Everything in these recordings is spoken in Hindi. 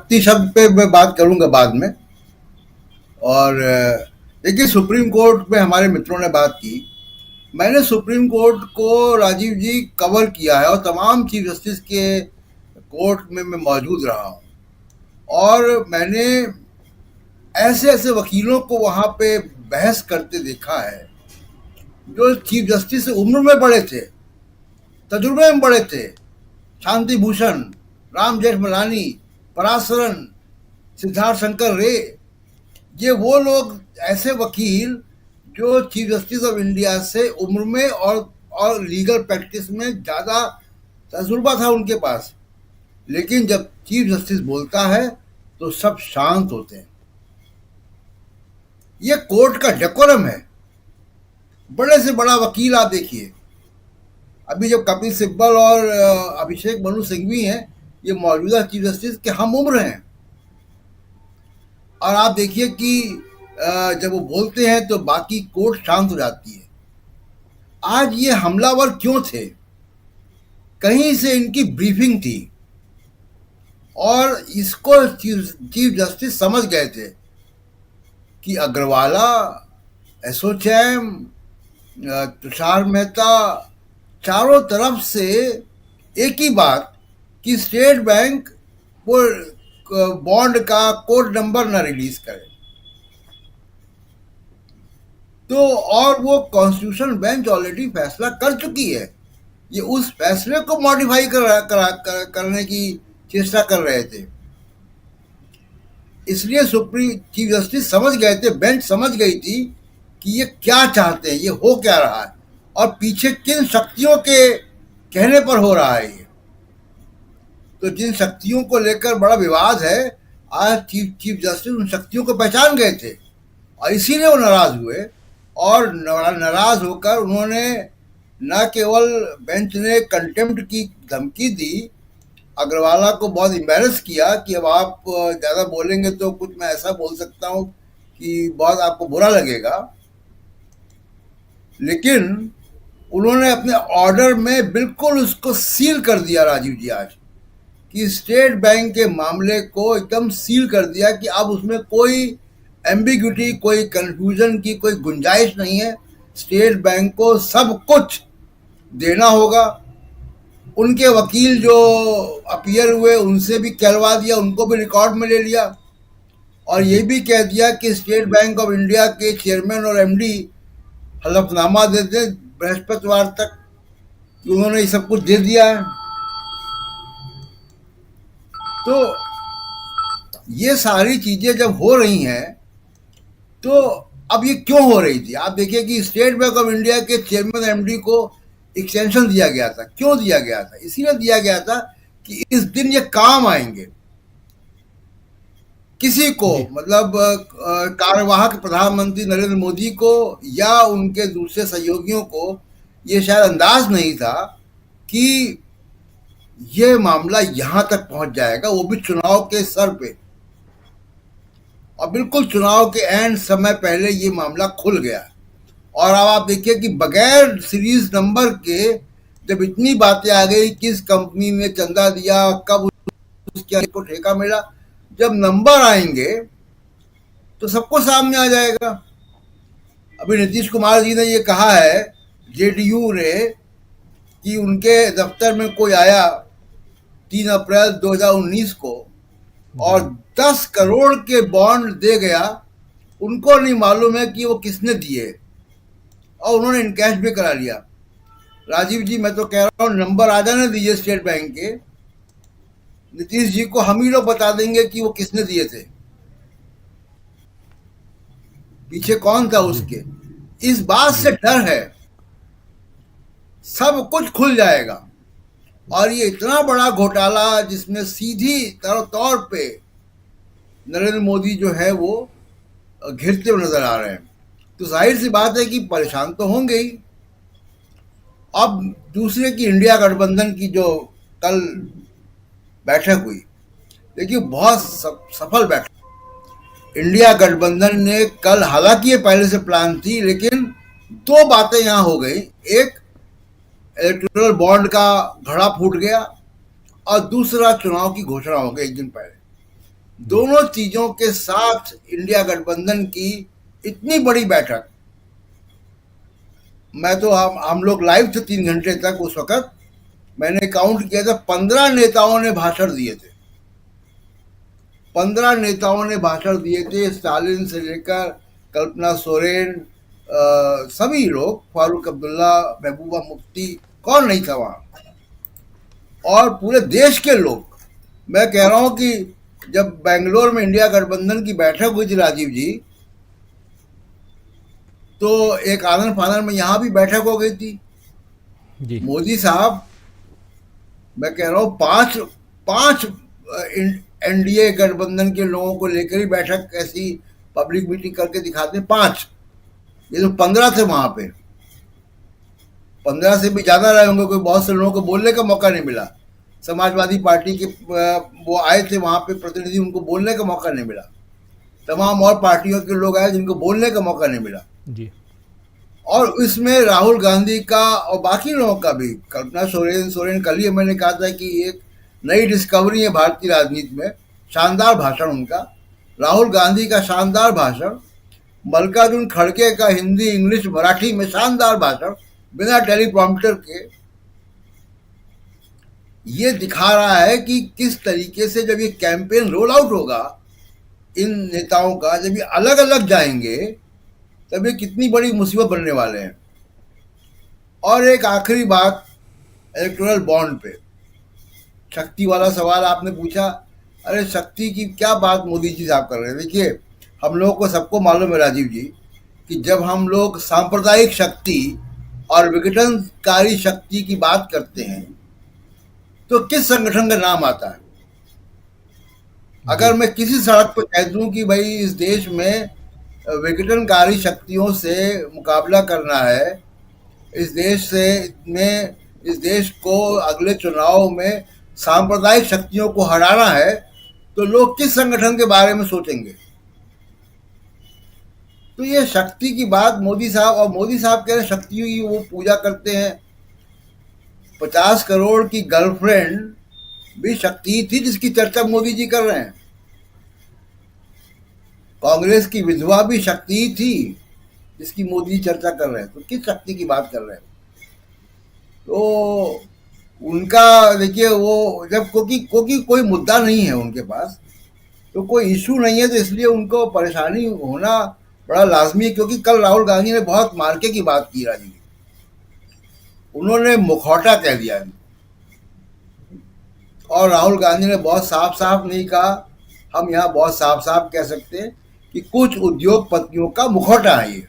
शक्ति शब्द पे मैं बात करूंगा बाद में। और देखिए, सुप्रीम कोर्ट में हमारे मित्रों ने बात की। मैंने सुप्रीम कोर्ट को, राजीव जी, कवर किया है और तमाम चीफ जस्टिस के कोर्ट में मैं मौजूद रहा हूँ। और मैंने ऐसे ऐसे वकीलों को वहां पे बहस करते देखा है जो चीफ जस्टिस से उम्र में बड़े थे, तजुर्बे में बड़े थे। शांति भूषण, राम जेठमलानी, पराशरन, सिद्धार्थ शंकर रे, ये वो लोग, ऐसे वकील जो चीफ जस्टिस ऑफ इंडिया से उम्र में और लीगल प्रैक्टिस में ज़्यादा तजुर्बा था उनके पास। लेकिन जब चीफ जस्टिस बोलता है तो सब शांत होते हैं। ये कोर्ट का डेकोरम है। बड़े से बड़ा वकील आप देखिए, अभी जब कपिल सिब्बल और अभिषेक मनु सिंघवी हैं, ये मौजूदा चीफ जस्टिस के हम उम्र हैं। और आप देखिए कि जब वो बोलते हैं तो बाकी कोर्ट शांत हो जाती है। आज ये हमलावर क्यों थे? कहीं से इनकी ब्रीफिंग थी और इसको चीफ जस्टिस समझ गए थे कि अग्रवाला, एसोचैम, तुषार मेहता, चारों तरफ से एक ही बात कि स्टेट बैंक वो बॉन्ड का कोड नंबर ना रिलीज करे। तो और वो कॉन्स्टिट्यूशन बेंच ऑलरेडी फैसला कर चुकी है। ये उस फैसले को मॉडिफाई करने की चेष्टा कर रहे थे। इसलिए सुप्रीम चीफ जस्टिस समझ गए थे, बेंच समझ गई थी कि ये क्या चाहते हैं, ये हो क्या रहा है और पीछे किन शक्तियों के कहने पर हो रहा है ये। तो जिन शक्तियों को लेकर बड़ा विवाद है, आज चीफ जस्टिस उन शक्तियों को पहचान गए थे और इसीलिए वो नाराज हुए। और नाराज होकर उन्होंने न केवल बेंच ने कंटेम्प्ट की धमकी दी, अग्रवाला को बहुत एम्बैरस किया कि अब आप ज़्यादा बोलेंगे तो कुछ मैं ऐसा बोल सकता हूँ कि बहुत आपको बुरा लगेगा। लेकिन उन्होंने अपने ऑर्डर में बिल्कुल उसको सील कर दिया, राजीव जी, आज कि स्टेट बैंक के मामले को एकदम सील कर दिया कि अब उसमें कोई एम्बिग्यूटी, कोई कंफ्यूजन की कोई गुंजाइश नहीं है। स्टेट बैंक को सब कुछ देना होगा। उनके वकील जो अपीयर हुए उनसे भी कहलवा दिया, उनको भी रिकॉर्ड में ले लिया और ये भी कह दिया कि स्टेट बैंक ऑफ इंडिया के चेयरमैन और एमडी हलफनामा दे दें बृहस्पतिवार तक कि उन्होंने ये सब कुछ दे दिया है। तो ये सारी चीजें जब हो रही हैं तो अब ये क्यों हो रही थी? आप देखिए कि स्टेट बैंक ऑफ इंडिया के चेयरमैन एमडी को एक्सटेंशन दिया गया था। क्यों दिया गया था? इसीलिए दिया गया था कि इस दिन ये काम आएंगे। किसी को, मतलब कार्यवाहक प्रधानमंत्री नरेंद्र मोदी को या उनके दूसरे सहयोगियों को ये शायद अंदाज नहीं था कि ये मामला यहां तक पहुंच जाएगा, वो भी चुनाव के सर पे। और बिल्कुल चुनाव के एंड समय पहले ये मामला खुल गया। और अब आप देखिए कि बगैर सीरीज नंबर के जब इतनी बातें आ गई, किस कंपनी ने चंदा दिया, कब उसको ठेका मिला, जब नंबर आएंगे तो सबको सामने आ जाएगा। अभी नीतीश कुमार जी ने ये कहा है जेडीयू ने कि उनके दफ्तर में कोई आया 3 अप्रैल 2019 को और 10 करोड़ के बॉन्ड दे गया। उनको नहीं मालूम है कि वो किसने दिए और उन्होंने इनकैश भी करा लिया। राजीव जी, मैं तो कह रहा हूँ नंबर आ जाने दीजिए स्टेट बैंक के, नीतीश जी को हम ही लोग बता देंगे कि वो किसने दिए थे, पीछे कौन था उसके। इस बात से डर है, सब कुछ खुल जाएगा। और ये इतना बड़ा घोटाला जिसमें सीधी तौर पे नरेंद्र मोदी जो है वो घिरते हुए नजर आ रहे हैं, तो जाहिर सी बात है कि परेशान तो होंगे ही। अब दूसरे की इंडिया गठबंधन की जो कल बैठक हुई, देखिए बहुत सफल बैठक। इंडिया गठबंधन ने कल, हालांकि ये पहले से प्लान थी, लेकिन 2 बातें यहां हो गई। एक, इलेक्टोरल बॉन्ड का घड़ा फूट गया और दूसरा, चुनाव की घोषणा हो गई एक दिन पहले। जी दोनों चीजों के साथ इंडिया गठबंधन की इतनी बड़ी बैठक, मैं तो हम लोग लाइव थे 3 घंटे तक उस वक्त। मैंने काउंट किया था, 15 नेताओं ने भाषण दिए थे। 15 नेताओं ने भाषण दिए थे, स्टालिन से लेकर कल्पना सोरेन, सभी लोग, फारूक अब्दुल्ला, महबूबा मुफ्ती, कौन नहीं था वहां। और पूरे देश के लोग, मैं कह रहा हूं कि जब बेंगलोर में इंडिया गठबंधन की बैठक हुई थी राजीव जी, तो एक आनंद फानन में यहां भी बैठक हो गई थी। जी मोदी साहब, मैं कह रहा हूं, पांच पांच एनडीए गठबंधन के लोगों को लेकर ही बैठक, ऐसी पब्लिक मीटिंग करके दिखाते हैं, पांच। ये तो 15 थे वहां पे, 15 से भी ज्यादा रहे होंगे, कोई बहुत से लोगों को बोलने का मौका नहीं मिला। समाजवादी पार्टी के वो आए थे वहां पे प्रतिनिधि, उनको बोलने का मौका नहीं मिला। तमाम और पार्टियों के लोग आए जिनको बोलने का मौका नहीं मिला। जी और इसमें राहुल गांधी का और बाकी लोगों का भी, कल्पना सोरेन सोरेन कल ही मैंने कहा था कि एक नई डिस्कवरी है भारतीय राजनीति में। शानदार भाषण उनका, राहुल गांधी का शानदार भाषण, मल्लिकार्जुन खड़गे का हिंदी इंग्लिश मराठी में शानदार भाषण, बिना टेलीप्रॉम्प्टर के। ये दिखा रहा है कि किस तरीके से जब ये कैंपेन रोल आउट होगा इन नेताओं का, जब ये अलग अलग जाएंगे, तब ये कितनी बड़ी मुसीबत बनने वाले हैं। और एक आखिरी बात, इलेक्टोरल बॉन्ड पे शक्ति वाला सवाल आपने पूछा। अरे शक्ति की क्या बात मोदी जी साहब कर रहे हैं। देखिए, हम लोगों को सबको मालूम है राजीव जी कि जब हम लोग सांप्रदायिक शक्ति और विघटनकारी शक्ति की बात करते हैं तो किस संगठन का नाम आता है। अगर जी मैं किसी सड़क पर कह दूं कि भाई इस देश में विघटनकारी शक्तियों से मुकाबला करना है, इस देश से में इस देश को अगले चुनाव में सांप्रदायिक शक्तियों को हराना है, तो लोग किस संगठन के बारे में सोचेंगे। तो ये शक्ति की बात मोदी साहब, और मोदी साहब कह रहे हैं शक्ति की वो पूजा करते हैं। 50 करोड़ की गर्लफ्रेंड भी शक्ति थी जिसकी चर्चा मोदी जी कर रहे हैं। कांग्रेस की विधवा भी शक्ति थी जिसकी मोदी जी चर्चा कर रहे हैं। तो किस शक्ति की बात कर रहे हैं। तो उनका देखिए, वो जब क्योंकि कोई मुद्दा नहीं है उनके पास, तो कोई इशू नहीं है, तो इसलिए उनको परेशानी होना बड़ा लाजमी है। क्योंकि कल राहुल गांधी ने बहुत मार्के की बात की राजी, उन्होंने मुखौटा कह दिया। और राहुल गांधी ने बहुत साफ साफ नहीं कहा, हम यहाँ बहुत साफ साफ कह सकते हैं कि कुछ उद्योगपतियों का मुखौटा है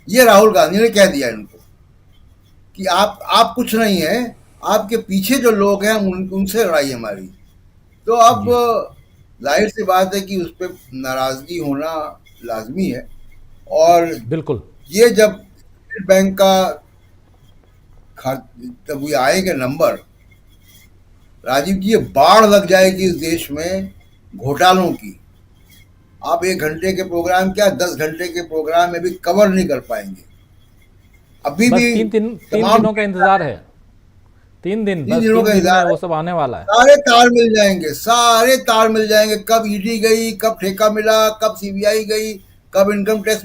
ये राहुल गांधी ने कह दिया इनको कि आप कुछ नहीं है, आपके पीछे जो लोग हैं उनसे लड़ाई हमारी। तो अब जी जाहिर सी बात है कि उस पर नाराजगी होना लाजमी है। और बिल्कुल। ये जब स्टेट बैंक का जब ये आएंगे नंबर, राजीव जी, ये बाढ़ लग जाएगी इस देश में घोटालों की। आप 1 घंटे के प्रोग्राम क्या, 10 घंटे के प्रोग्राम में भी कवर नहीं कर पाएंगे। अभी बस भी तीन तमाम दिनों का इंतजार है। 3 दिन, तीन बस दिनों का 3 दिन में इंतजार है। वो सब आने वाला है। सारे तार मिल जाएंगे, सारे तार मिल जाएंगे। कब ईडी गई, कब ठेका मिला, कब सीबीआई गई, कब इनकम टैक्स